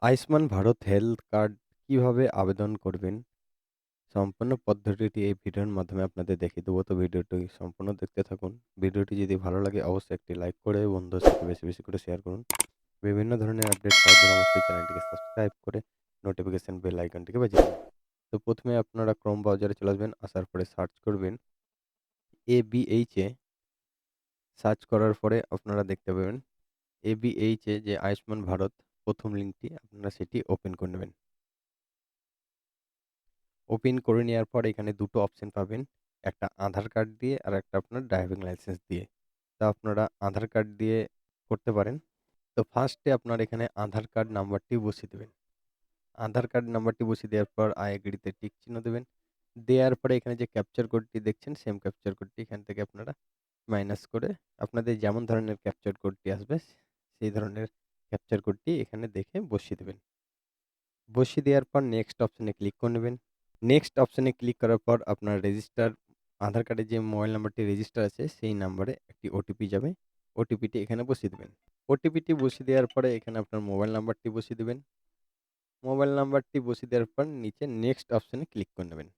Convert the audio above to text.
Ayushman Bharat health card কিভাবে আবেদন করবেন? সম্পূর্ণ পদ্ধতিটি এই ভিডিওর মাধ্যমে আপনাদের দেখিয়ে দেবো। তো ভিডিওটি সম্পূর্ণ দেখতে থাকুন। ভিডিওটি যদি ভালো লাগে অবশ্যই একটি লাইক করে বন্ধুদের সাথে বেশি, বেশি করে শেয়ার করুন। বিভিন্ন ধরনের আপডেট পাওয়ার জন্য অবশ্যই চ্যানেলটিকে সাবস্ক্রাইব করে নোটিফিকেশন বেল আইকনটিকে বাজিয়ে দিন। তো ১ম এ আপনারা ক্রোম ব্রাউজারে চলে আসবেন। আসার পরে সার্চ করবেন ABH এ। সার্চ করার পরে আপনারা দেখতে পাবেন ABH এ যে আয়ুষ্মান ভারত ১ম লিঙ্কটি আপনারা সেটি ওপেন করে নেবেন। ওপেন করে নেওয়ার পর এখানে ২ টো অপশন পাবেন। একটা আধার কার্ড দিয়ে আর একটা আপনার ড্রাইভিং লাইসেন্স দিয়ে। তা আপনারা আধার কার্ড দিয়ে করতে পারেন। তো ফার্স্টে আপনার এখানে আধার কার্ড নাম্বারটি বসিয়ে দেবেন। আধার কার্ড নাম্বারটি বসিয়ে দেওয়ার পর I agree তে টিক চিহ্ন দেবেন। দেওয়ার পরে এখানে যে ক্যাপচার কোডটি দেখছেন সেম ক্যাপচার কোডটি এখান থেকে আপনারা মাইনাস করে আপনাদের যেমন ধরনের ক্যাপচার কোডটি আসবে সেই ধরনের ক্যাপচার কোডটি এখানে দেখে বসিয়ে দেবেন। বসিয়ে দেওয়ার পর নেক্সট অপশনে ক্লিক করে নেবেন। নেক্সট অপশনে ক্লিক করার পর আপনার রেজিস্টার আধার কার্ডে যে মোবাইল নাম্বারটি রেজিস্টার আছে সেই নাম্বারে একটি ওটিপি যাবে। ওটিপিটি এখানে বসিয়ে দিবেন। ওটিপিটি বসিয়ে দেওয়ার পরে এখানে আপনার মোবাইল নাম্বারটি বসিয়ে দিবেন। মোবাইল নাম্বারটি বসিয়ে দেওয়ার পর নিচে নেক্সট অপশনে ক্লিক করে নেবেন।